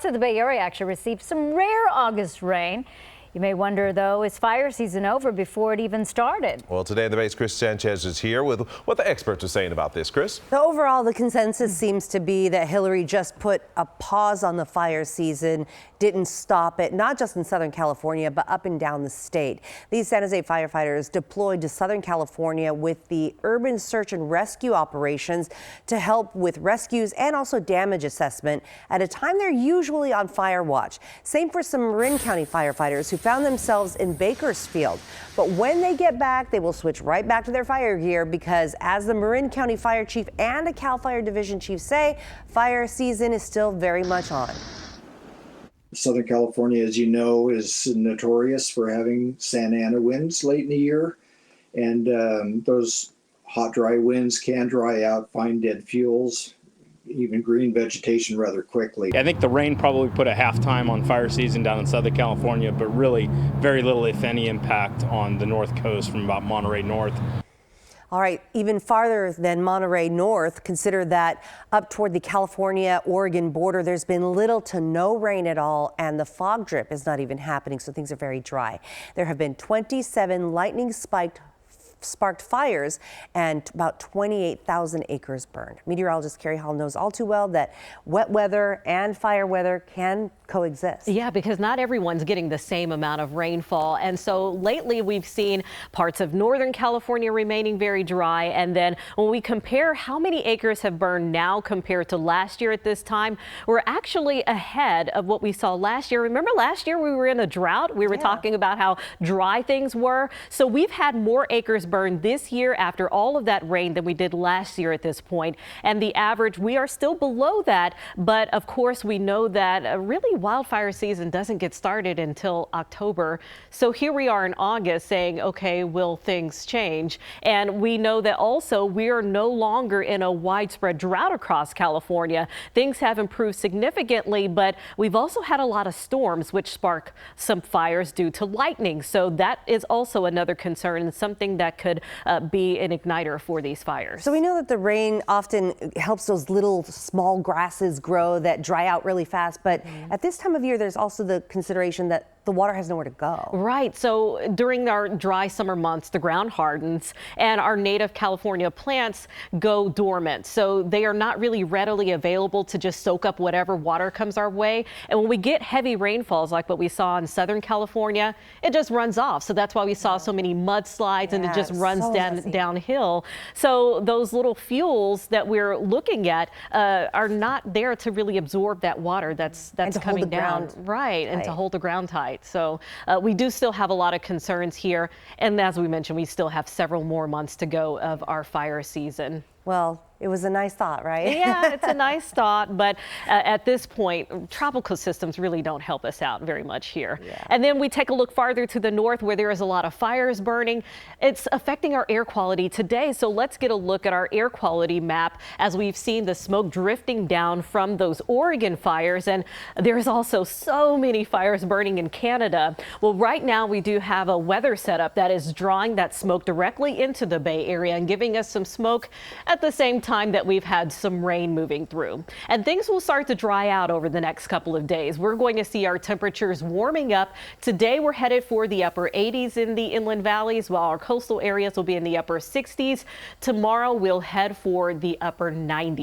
So the Bay Area actually received some rare August rain. You may wonder, though, is fire season over before it even started? Well, today in the Bay's Chris Sanchez is here with what the experts are saying about this. Chris? Overall, the consensus seems to be that Hillary just put a pause on the fire season, didn't stop it, not just in Southern California, but up and down the state. These San Jose firefighters deployed to Southern California with the urban search and rescue operations to help with rescues and also damage assessment at a time they're usually on fire watch. Same for some Marin County firefighters who found themselves in Bakersfield. But when they get back, they will switch right back to their fire gear because, as the Marin County Fire Chief and a CAL FIRE Division Chief say, fire season is still very much on. Southern California, as you know, is notorious for having Santa Ana winds late in the year. And those hot, dry winds can dry out fine dead fuels, even green vegetation rather quickly. I think the rain probably put a halftime on fire season down in Southern California, but really very little, if any, impact on the North Coast from about Monterey north. All right, even farther than Monterey north, consider that up toward the California-Oregon border, there's been little to no rain at all, and the fog drip is not even happening, so things are very dry. There have been 27 sparked fires and about 28,000 acres burned. Meteorologist Carrie Hall knows all too well that wet weather and fire weather can coexist. Yeah, because not everyone's getting the same amount of rainfall. And so lately we've seen parts of Northern California remaining very dry. And then when we compare how many acres have burned now compared to last year at this time, we're actually ahead of what we saw last year. Remember last year we were in a drought? We were talking about how dry things were. So we've had more acres burned this year after all of that rain than we did last year at this point. And the average, we are still below that. But of course, we know that really wildfire season doesn't get started until October. So here we are in August saying, okay, will things change? And we know that also we are no longer in a widespread drought across California. Things have improved significantly, but we've also had a lot of storms which spark some fires due to lightning. So that is also another concern and something that could be an igniter for these fires. So we know that the rain often helps those little small grasses grow that dry out really fast, but at this time of year, there's also the consideration that the water has nowhere to go. Right. So during our dry summer months, the ground hardens and our native California plants go dormant. So they are not really readily available to just soak up whatever water comes our way. And when we get heavy rainfalls like what we saw in Southern California, it just runs off. So that's why we saw so many mudslides and it just runs downhill. So those little fuels that we're looking at are not there to really absorb that water that's coming down. Right. And to hold the ground tight. So we do still have a lot of concerns here. And as we mentioned, we still have several more months to go of our fire season. Well, it was a nice thought, right? Yeah, it's a nice thought, but at this point, tropical systems really don't help us out very much here. Yeah. And then we take a look farther to the north where there is a lot of fires burning. It's affecting our air quality today. So let's get a look at our air quality map as we've seen the smoke drifting down from those Oregon fires. And there's also so many fires burning in Canada. Well, right now we do have a weather setup that is drawing that smoke directly into the Bay Area and giving us some smoke at the same time that we've had some rain moving through. And things will start to dry out over the next couple of days. We're going to see our temperatures warming up. Today we're headed for the upper 80s in the inland valleys, while our coastal areas will be in the upper 60s. Tomorrow we'll head for the upper 90s.